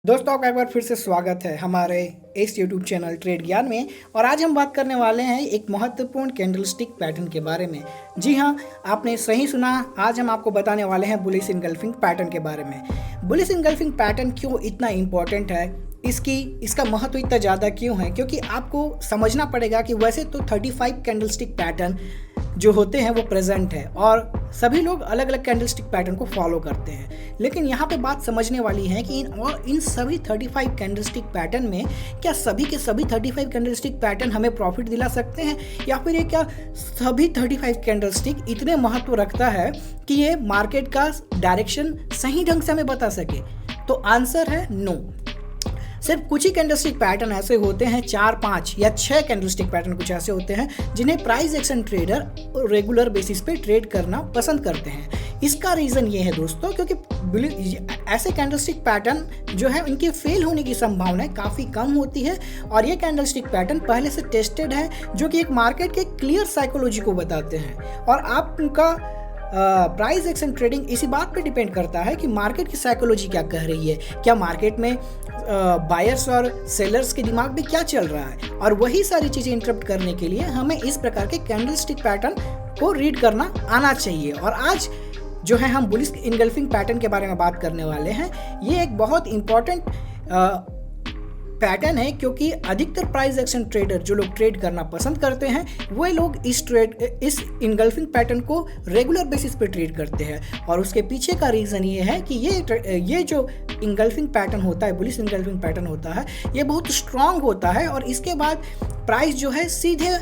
दोस्तों आपका एक बार फिर से स्वागत है हमारे इस यूट्यूब चैनल ट्रेड ज्ञान में। और आज हम बात करने वाले हैं एक महत्वपूर्ण कैंडलस्टिक पैटर्न के बारे में। जी हाँ, आपने सही सुना। आज हम आपको बताने वाले हैं बुलिश इनगल्फिंग पैटर्न के बारे में। बुलिश इनगल्फिंग पैटर्न क्यों इतना इम्पोर्टेंट है, इसका महत्व इतना ज़्यादा क्यों है, क्योंकि आपको समझना पड़ेगा कि वैसे तो 35 कैंडलस्टिक पैटर्न जो होते हैं वो प्रेजेंट है और सभी लोग अलग अलग कैंडलस्टिक पैटर्न को फॉलो करते हैं। लेकिन यहाँ पे बात समझने वाली है कि इन सभी 35 कैंडलस्टिक पैटर्न में क्या सभी के सभी 35 कैंडलस्टिक पैटर्न हमें प्रॉफिट दिला सकते हैं, या फिर ये क्या सभी 35 कैंडलस्टिक इतने महत्व रखता है कि ये मार्केट का डायरेक्शन सही ढंग से हमें बता सके। तो आंसर है नो। सिर्फ कुछ ही कैंडलस्टिक पैटर्न ऐसे होते हैं, 4, 5 या 6 कैंडलस्टिक पैटर्न कुछ ऐसे होते हैं जिन्हें price action trader regular basis पे ट्रेड करना पसंद करते हैं। इसका रीज़न ये है दोस्तों, क्योंकि ऐसे कैंडलस्टिक पैटर्न जो है इनके फेल होने की संभावना काफ़ी कम होती है और ये कैंडलस्टिक पैटर्न पहले से टेस्टेड है, जो कि एक मार्केट के क्लियर साइकोलॉजी को बताते हैं। और आपका प्राइस एक्शन ट्रेडिंग इसी बात पे डिपेंड करता है कि मार्केट की साइकोलॉजी क्या कह रही है, क्या मार्केट में बायर्स और सेलर्स के दिमाग में क्या चल रहा है। और वही सारी चीज़ें इंटरप्ट करने के लिए हमें इस प्रकार के कैंडलस्टिक पैटर्न को रीड करना आना चाहिए। और आज जो है हम बुलिश इनगल्फिंग पैटर्न के बारे में बात करने वाले हैं। ये एक बहुत इंपॉर्टेंट पैटर्न है, क्योंकि अधिकतर प्राइस एक्शन ट्रेडर जो लोग ट्रेड करना पसंद करते हैं वो लोग इस इनगल्फिंग पैटर्न को रेगुलर बेसिस पे ट्रेड करते हैं। और उसके पीछे का रीज़न ये है कि ये जो इनगल्फिंग पैटर्न होता है, बुलिश इनगल्फिंग पैटर्न होता है, ये बहुत स्ट्रांग होता है और इसके बाद प्राइस जो है सीधे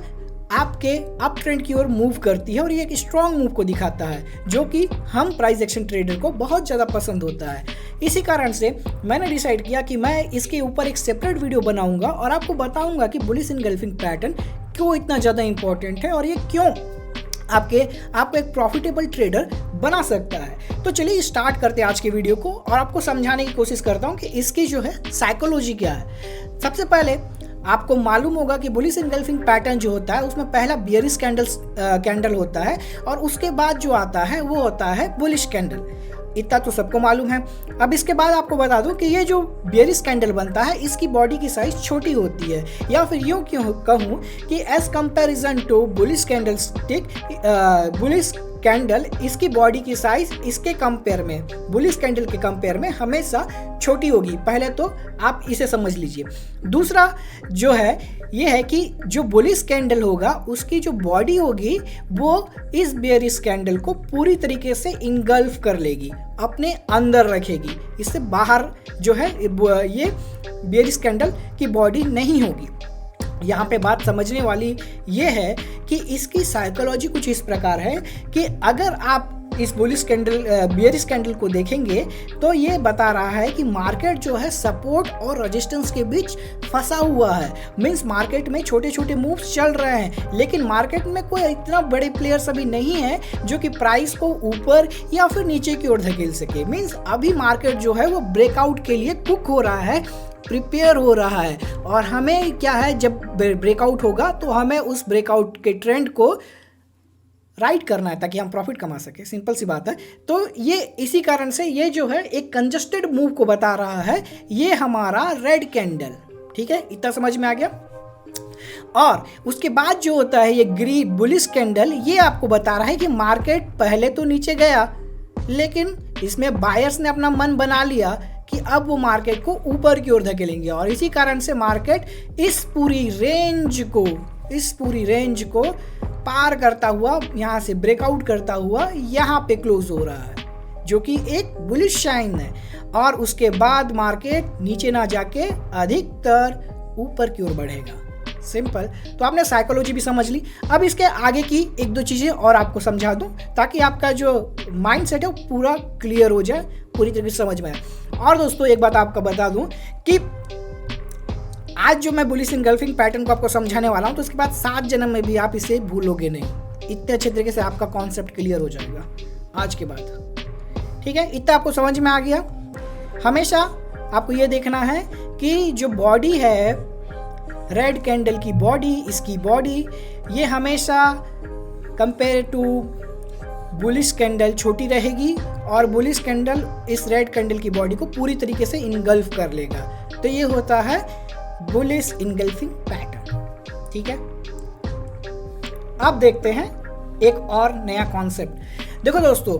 आपके अप ट्रेंड की ओर मूव करती है और ये एक स्ट्रॉन्ग मूव को दिखाता है, जो कि हम प्राइस एक्शन ट्रेडर को बहुत ज़्यादा पसंद होता है। इसी कारण से मैंने डिसाइड किया कि मैं इसके ऊपर एक सेपरेट वीडियो बनाऊंगा और आपको बताऊंगा कि बुलिश इनगल्फिंग पैटर्न क्यों इतना ज़्यादा इंपॉर्टेंट है और ये क्यों आपको एक प्रॉफिटेबल ट्रेडर बना सकता है। तो चलिए स्टार्ट करते हैं आज के वीडियो को और आपको समझाने की कोशिश करता हूँ कि इसकी जो है साइकोलॉजी क्या है। सबसे पहले आपको मालूम होगा कि बुलिश इनगल्फिंग पैटर्न जो होता है उसमें पहला बियरिश कैंडल होता है और उसके बाद जो आता है वो होता है बुलिश कैंडल। इतना तो सबको मालूम है। अब इसके बाद आपको बता दूं कि ये जो बियरिश कैंडल बनता है इसकी बॉडी की साइज छोटी होती है, या फिर यूं क्यों कहूँ कि as comparison to bullish candle इसकी बॉडी की साइज इसके कंपेयर में, बुलिश कैंडल के कंपेयर में हमेशा छोटी होगी। पहले तो आप इसे समझ लीजिए। दूसरा जो है ये है कि जो बुलिश कैंडल होगा उसकी जो बॉडी होगी वो इस बेयरिश कैंडल को पूरी तरीके से इनगल्फ कर लेगी, अपने अंदर रखेगी। इससे बाहर जो है ये बेयरिश कैंडल की बॉडी नहीं होगी। यहाँ पे बात समझने वाली ये है कि इसकी साइकोलॉजी कुछ इस प्रकार है कि अगर आप इस बुलिश कैंडल बियरिश कैंडल को देखेंगे तो ये बता रहा है कि मार्केट जो है सपोर्ट और रेजिस्टेंस के बीच फंसा हुआ है। मींस मार्केट में छोटे छोटे मूव्स चल रहे हैं, लेकिन मार्केट में कोई इतना बड़े प्लेयर्स अभी नहीं है जो कि प्राइस को ऊपर या फिर नीचे की ओर धकेल सके। मींस अभी मार्केट जो है वो ब्रेकआउट के लिए कुक हो रहा है, प्रिपेयर हो रहा है। और हमें क्या है, जब ब्रेकआउट होगा तो हमें उस ब्रेकआउट के ट्रेंड को राइट करना है ताकि हम प्रॉफिट कमा सके। सिंपल सी बात है। तो ये इसी कारण से ये जो है एक कंजस्टेड मूव को बता रहा है। ये हमारा रेड कैंडल, ठीक है, इतना समझ में आ गया। और उसके बाद जो होता है ये ग्रीन बुलिश कैंडल, ये आपको बता रहा है कि मार्केट पहले तो नीचे गया, लेकिन इसमें बायर्स ने अपना मन बना लिया कि अब वो मार्केट को ऊपर की ओर धकेलेंगे और इसी कारण से मार्केट इस पूरी रेंज को पार करता हुआ, यहाँ से ब्रेकआउट करता हुआ यहाँ पे क्लोज हो रहा है, जो कि एक बुलिश साइन है। और उसके बाद मार्केट नीचे ना जाके अधिकतर ऊपर की ओर बढ़ेगा। सिंपल। तो आपने साइकोलॉजी भी समझ ली। अब इसके आगे की एक दो चीज़ें और आपको समझा दूं ताकि आपका जो माइंड सेट है वो पूरा क्लियर हो जाए, पूरी तरीके से समझ में आए। और दोस्तों एक बात आपको बता दूं कि आज जो मैं बुलिश इनगल्फिंग पैटर्न को आपको समझाने वाला हूं तो उसके बाद 7 जन्म में भी आप इसे भूलोगे नहीं। इतने अच्छे तरीके से आपका कॉन्सेप्ट क्लियर हो जाएगा आज के बाद, ठीक है। इतना आपको समझ में आ गया। हमेशा आपको ये देखना है कि जो बॉडी है रेड कैंडल की बॉडी, इसकी बॉडी ये हमेशा कंपेयर टू बुलिश कैंडल छोटी रहेगी और बुलिश कैंडल इस रेड कैंडल की बॉडी को पूरी तरीके से इनगल्फ कर लेगा। तो ये होता है बुलिश इनगल्फिंग पैटर्न। ठीक है, अब देखते हैं एक और नया कॉन्सेप्ट। देखो दोस्तों,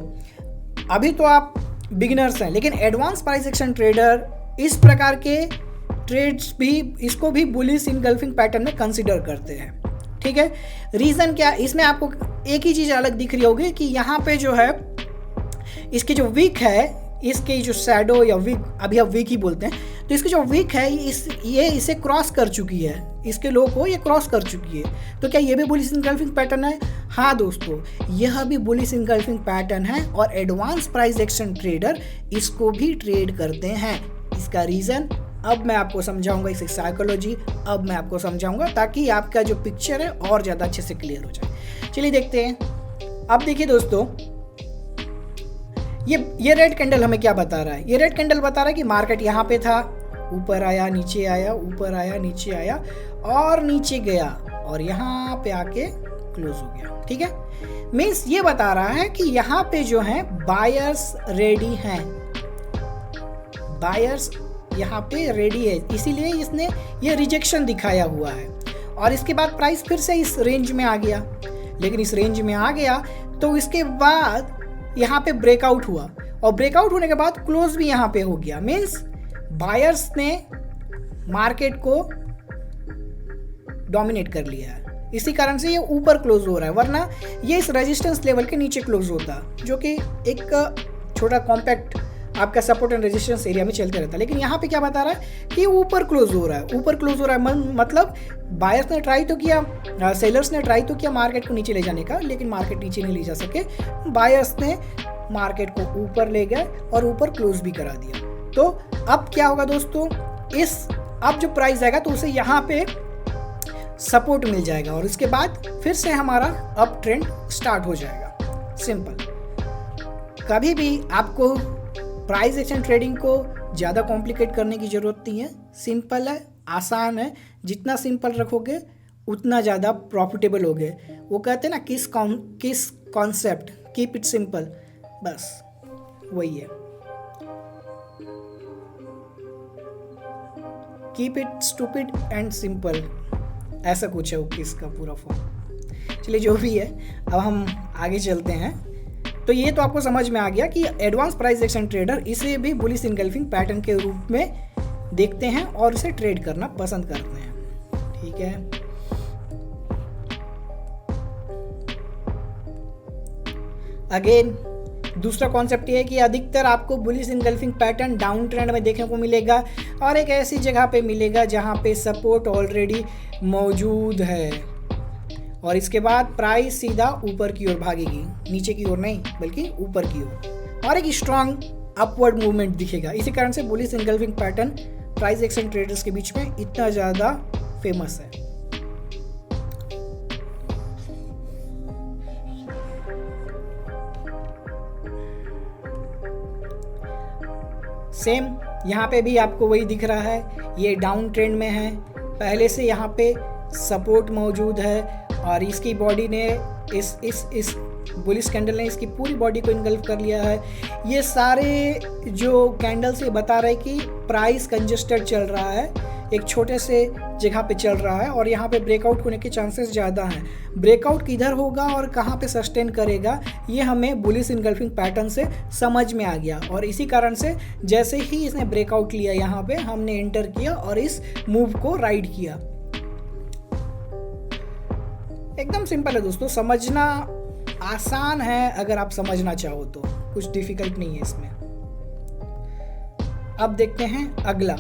अभी तो आप बिगिनर्स हैं, लेकिन एडवांस प्राइस एक्शन ट्रेडर इस प्रकार के ट्रेड्स भी इसको भी बुलिश इनगल्फिंग पैटर्न में कंसीडर करते हैं। ठीक है, रीज़न क्या, इसमें आपको एक ही चीज़ अलग दिख रही होगी कि यहाँ पे जो है इसकी जो वीक है, इसके जो शैडो या वीक, अभी आप वीक ही बोलते हैं, तो इसकी जो वीक है ये इसे क्रॉस कर चुकी है, इसके लो को ये क्रॉस कर चुकी है। तो क्या ये भी बुलिश इनगल्फिंग पैटर्न है? हाँ दोस्तों, यह भी बुलिश इनगल्फिंग पैटर्न है और एडवांस प्राइस एक्शन ट्रेडर इसको भी ट्रेड करते हैं। इसका रीज़न अब मैं आपको समझाऊंगा, इसकी साइकोलॉजी अब मैं आपको समझाऊंगा, ताकि आपका जो पिक्चर है और ज़्यादा अच्छे से क्लियर हो जाए। चलिए देखते हैं। अब देखिए दोस्तों, ये रेड कैंडल हमें क्या बता रहा है? ये रेड कैंडल बता रहा है कि मार्केट यहाँ पे था, ऊपर आया, नीचे आया, ऊपर आया, नीचे आया और नीचे गया और यहाँ पे आके क्लोज हो गया। ठीक है, मीन्स ये बता रहा है कि यहाँ पे जो है बायर्स रेडी हैं, बायर्स यहाँ पे रेडी है, इसीलिए इसने ये रिजेक्शन दिखाया हुआ है। और इसके बाद प्राइस फिर से इस रेंज में आ गया, लेकिन इस रेंज में आ गया तो इसके बाद यहाँ पे ब्रेकआउट हुआ और ब्रेकआउट होने के बाद क्लोज भी यहाँ पे हो गया। मीन्स बायर्स ने मार्केट को डोमिनेट कर लिया है, इसी कारण से ये ऊपर क्लोज हो रहा है, वरना ये इस रेजिस्टेंस लेवल के नीचे क्लोज होता, जो कि एक छोटा कॉम्पैक्ट आपका सपोर्ट एंड रेजिस्टेंस एरिया में चलते रहता है। लेकिन यहाँ पे क्या बता रहा है कि ऊपर क्लोज हो रहा है, ऊपर क्लोज हो रहा है, मतलब बायर्स ने ट्राई तो किया, सेलर्स ने ट्राई तो किया मार्केट को नीचे ले जाने का, लेकिन मार्केट नीचे नहीं ले जा सके। बायर्स ने मार्केट को ऊपर ले गए और ऊपर क्लोज भी करा दिया। तो अब क्या होगा दोस्तों, अब जो प्राइस आएगा तो उसे यहाँ पे सपोर्ट मिल जाएगा और इसके बाद फिर से हमारा अप ट्रेंड स्टार्ट हो जाएगा। सिंपल। कभी भी आपको प्राइस एक्शन ट्रेडिंग को ज़्यादा कॉम्प्लिकेट करने की ज़रूरत नहीं है, सिंपल है, आसान है। जितना सिंपल रखोगे उतना ज़्यादा प्रॉफिटेबल होगे। वो कहते हैं ना, किस कॉन्सेप्ट, कीप इट सिंपल, बस वही है, keep it stupid and simple, ऐसा कुछ है वो किसका पूरा फॉर्म। चलिए जो भी है, अब हम आगे चलते हैं। तो ये तो आपको समझ में आ गया कि एडवांस प्राइस एक्शन ट्रेडर इसे भी बुलिश इनगल्फिंग पैटर्न के रूप में देखते हैं और इसे ट्रेड करना पसंद करते हैं। ठीक है, अगेन दूसरा कॉन्सेप्ट ये है कि अधिकतर आपको bullish engulfing pattern down trend में देखने को मिलेगा और एक ऐसी जगह पे मिलेगा जहां पे सपोर्ट ऑलरेडी मौजूद है और इसके बाद प्राइस सीधा ऊपर की ओर भागेगी, नीचे की ओर नहीं बल्कि ऊपर की ओर, और एक स्ट्रॉन्ग अपवर्ड मूवमेंट दिखेगा। इसी कारण से bullish engulfing pattern price action traders के बीच में इतना ज़्यादा फेमस है। सेम यहाँ पे भी आपको वही दिख रहा है, ये डाउन ट्रेंड में है, पहले से यहाँ पे सपोर्ट मौजूद है और इसकी बॉडी ने इस बुलिश कैंडल ने इसकी पूरी बॉडी को इनगल्फ कर लिया है। ये सारे जो कैंडल्स ये बता रहे कि प्राइस कंजस्टेड चल रहा है, एक छोटे से जगह पे चल रहा है और यहाँ पे ब्रेकआउट होने के चांसेस ज़्यादा हैं। ब्रेकआउट किधर होगा और कहाँ पे सस्टेन करेगा ये हमें बुलिश इनगल्फिंग पैटर्न से समझ में आ गया और इसी कारण से जैसे ही इसने ब्रेकआउट लिया यहाँ पे हमने एंटर किया और इस मूव को राइड किया। एकदम सिंपल है दोस्तों, समझना आसान है अगर आप समझना चाहो तो, कुछ डिफिकल्ट नहीं है इसमें। अब देखते हैं अगला।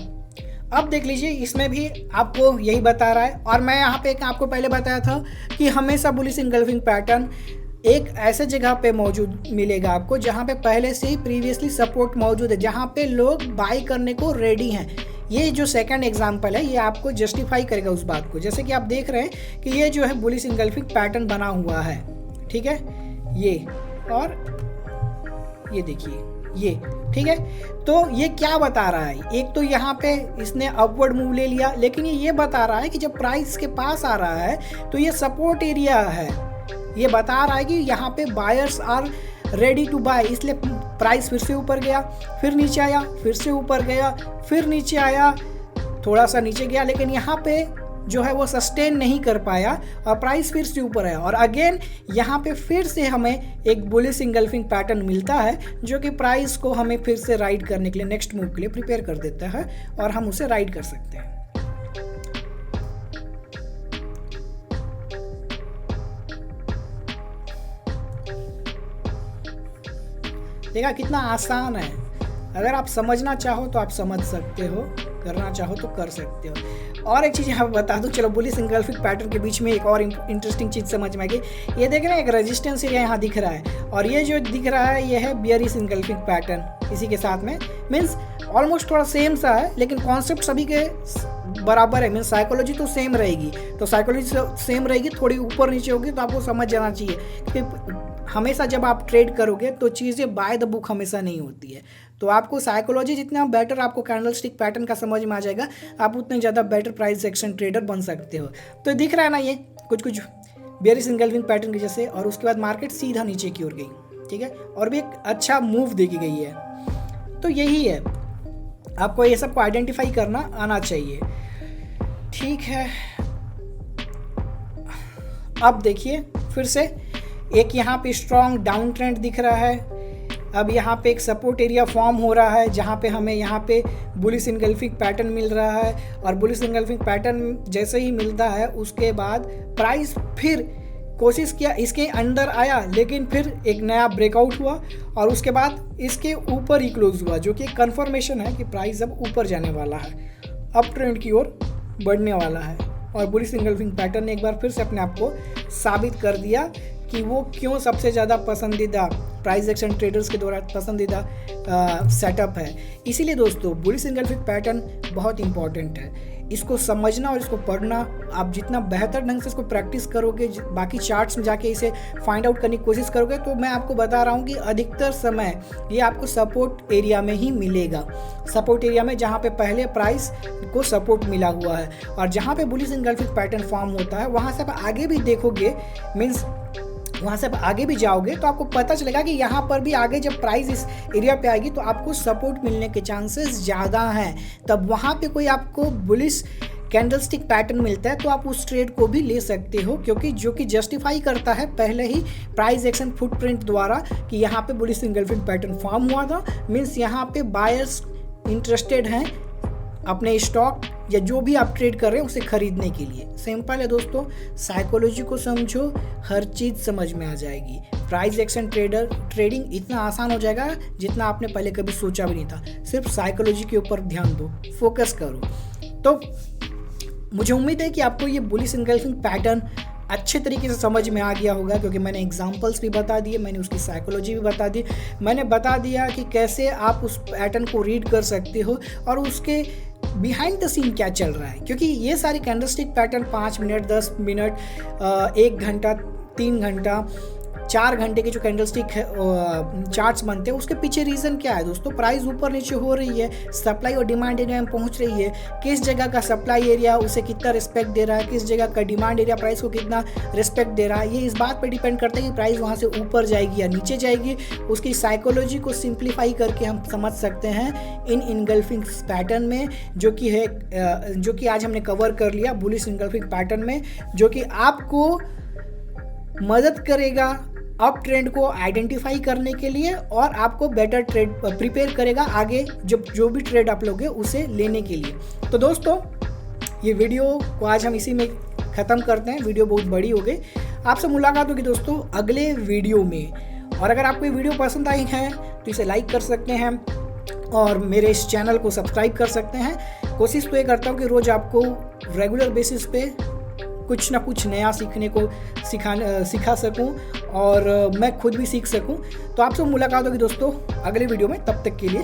अब देख लीजिए, इसमें भी आपको यही बता रहा है और मैं यहाँ पे आपको पहले बताया था कि हमेशा बुलिश इनगल्फिंग पैटर्न एक ऐसे जगह पे मौजूद मिलेगा आपको जहाँ पे पहले से ही प्रीवियसली सपोर्ट मौजूद है, जहाँ पे लोग बाई करने को रेडी हैं। ये जो सेकंड एग्जांपल है ये आपको जस्टिफाई करेगा उस बात को। जैसे कि आप देख रहे हैं कि ये जो है बुलिश इनगल्फिंग पैटर्न बना हुआ है, ठीक है, ये और ये देखिए ये, ठीक है। तो ये क्या बता रहा है, एक तो यहाँ पे इसने अपवर्ड मूव ले लिया, लेकिन ये बता रहा है कि जब प्राइस के पास आ रहा है तो ये सपोर्ट एरिया है, ये बता रहा है कि यहाँ पे buyers are ready to buy, इसलिए प्राइस फिर से ऊपर गया, फिर नीचे आया, फिर से ऊपर गया, फिर नीचे आया, थोड़ा सा नीचे गया, लेकिन यहाँ पे जो है वो सस्टेन नहीं कर पाया और प्राइस फिर से ऊपर आया और अगेन यहाँ पे फिर से हमें एक बुलिश इंगल्फिंग पैटर्न मिलता है जो कि प्राइस को हमें फिर से राइड करने के लिए, नेक्स्ट मूव के लिए प्रिपेयर कर देता है और हम उसे राइड कर सकते हैं। देखा कितना आसान है, अगर आप समझना चाहो तो आप समझ सकते हो, करना चाहो तो कर सकते हो। और एक चीज़ यहाँ बता दूँ, चलो बुलिश इंगल्फिंग पैटर्न के बीच में एक और इंटरेस्टिंग चीज़ समझ में आ गई। ये देख रहे हैं एक रेजिस्टेंस एरिया यहाँ दिख रहा है और ये जो दिख रहा है ये है बियरिश इंगल्फिंग पैटर्न, इसी के साथ में मीन्स ऑलमोस्ट थोड़ा सेम सा है, लेकिन कॉन्सेप्ट सभी के बराबर है, मीन्स साइकोलॉजी तो सेम रहेगी। तो साइकोलॉजी सेम रहेगी, थोड़ी ऊपर नीचे होगी तो आपको समझ जाना चाहिए कि हमेशा जब आप ट्रेड करोगे तो चीज़ें बाय द बुक हमेशा नहीं होती है। तो आपको साइकोलॉजी जितना बेटर आपको कैंडलस्टिक पैटर्न का समझ में आ जाएगा, आप उतने ज़्यादा बेटर प्राइस एक्शन ट्रेडर बन सकते हो। तो दिख रहा है ना ये कुछ बेयरिश इंगल्फिंग पैटर्न की जैसे, और उसके बाद मार्केट सीधा नीचे की ओर गई, ठीक है, और भी एक अच्छा मूव देखी गई है। तो यही है, आपको ये सब को आइडेंटिफाई करना आना चाहिए, ठीक है। अब देखिए फिर से एक यहाँ पे स्ट्रॉन्ग डाउन ट्रेंड दिख रहा है। अब यहाँ पे एक सपोर्ट एरिया फॉर्म हो रहा है जहाँ पे हमें यहाँ पे बुलिश इंगल्फिंग पैटर्न मिल रहा है और बुलिश इंगल्फिंग पैटर्न जैसे ही मिलता है उसके बाद प्राइस फिर कोशिश किया, इसके अंदर आया, लेकिन फिर एक नया ब्रेकआउट हुआ और उसके बाद इसके ऊपर ही क्लोज हुआ, जो कि एक कन्फर्मेशन है कि प्राइस अब ऊपर जाने वाला है, अप ट्रेंड की ओर बढ़ने वाला है। और बुलिश इंगल्फिंग पैटर्न ने एक बार फिर से अपने आप को साबित कर दिया कि वो क्यों सबसे ज़्यादा पसंदीदा प्राइस एक्शन ट्रेडर्स के द्वारा पसंदीदा सेटअप है। इसीलिए दोस्तों बुलिश इंगल्फिंग पैटर्न बहुत इंपॉर्टेंट है, इसको समझना और इसको पढ़ना, आप जितना बेहतर ढंग से इसको प्रैक्टिस करोगे, बाकी चार्ट्स में जाके इसे फाइंड आउट करने की कोशिश करोगे, तो मैं आपको बता रहा हूँ कि अधिकतर समय ये आपको सपोर्ट एरिया में ही मिलेगा, सपोर्ट एरिया में जहाँ पे पहले प्राइस को सपोर्ट मिला हुआ है और जहाँ पे बुलिश इंगल्फिंग पैटर्न फॉर्म होता है वहाँ से आप आगे भी देखोगे, मीन्स वहाँ से आप आगे भी जाओगे तो आपको पता चलेगा कि यहाँ पर भी आगे जब प्राइस इस एरिया पे आएगी तो आपको सपोर्ट मिलने के चांसेस ज़्यादा हैं। तब वहाँ पे कोई आपको बुलिश कैंडलस्टिक पैटर्न मिलता है तो आप उस ट्रेड को भी ले सकते हो, क्योंकि जो कि जस्टिफाई करता है पहले ही प्राइस एक्शन फुटप्रिंट द्वारा कि यहाँ पे बुलिश इंगल्फिंग पैटर्न फॉर्म हुआ था, मीन्स यहाँ पे बायर्स इंटरेस्टेड हैं अपने स्टॉक या जो भी आप ट्रेड कर रहे हैं उसे खरीदने के लिए। सिंपल है दोस्तों, साइकोलॉजी को समझो, हर चीज़ समझ में आ जाएगी। प्राइस एक्शन ट्रेडिंग इतना आसान हो जाएगा जितना आपने पहले कभी सोचा भी नहीं था। सिर्फ साइकोलॉजी के ऊपर ध्यान दो, फोकस करो। तो मुझे उम्मीद है कि आपको ये बुलिश इंगल्फिंग पैटर्न अच्छे तरीके से समझ में आ गया होगा, क्योंकि मैंने एग्जांपल्स भी बता दिए, मैंने उसकी साइकोलॉजी भी बता दी, मैंने बता दिया कि कैसे आप उस पैटर्न को रीड कर सकते हो और उसके बिहाइंड द सीन क्या चल रहा है। क्योंकि ये सारी कैंडलस्टिक पैटर्न 5 मिनट, 10 मिनट, 1 घंटा, 3 घंटा, 4 घंटे के जो कैंडलस्टिक चार्ट्स बनते हैं उसके पीछे रीज़न क्या है दोस्तों? प्राइस ऊपर नीचे हो रही है, सप्लाई और डिमांड एरिया में पहुंच रही है, किस जगह का सप्लाई एरिया उसे कितना रिस्पेक्ट दे रहा है, किस जगह का डिमांड एरिया प्राइस को कितना रिस्पेक्ट दे रहा है, ये इस बात पर डिपेंड करता है कि प्राइस वहाँ से ऊपर जाएगी या नीचे जाएगी। उसकी साइकोलॉजी को सिंप्लीफाई करके हम समझ सकते हैं इन इंगल्फिंग पैटर्न में, जो कि आज हमने कवर कर लिया बुलिश इंगल्फिंग पैटर्न में, जो कि आपको मदद करेगा अप ट्रेंड को आइडेंटिफाई करने के लिए और आपको बेटर ट्रेड प्रिपेयर करेगा आगे जब जो भी ट्रेड आप लोगे उसे लेने के लिए। तो दोस्तों ये वीडियो को आज हम इसी में ख़त्म करते हैं, वीडियो बहुत बड़ी हो गई। आपसे मुलाकात होगी दोस्तों अगले वीडियो में, और अगर आपको ये वीडियो पसंद आई है तो इसे लाइक कर सकते हैं और मेरे इस चैनल को सब्सक्राइब कर सकते हैं। कोशिश तो ये करता हूँ कि रोज़ आपको रेगुलर बेसिस पे कुछ ना कुछ नया सीखने को सिखा सकूं और मैं खुद भी सीख सकूं। तो आपसे मुलाकात होगी दोस्तों अगले वीडियो में, तब तक के लिए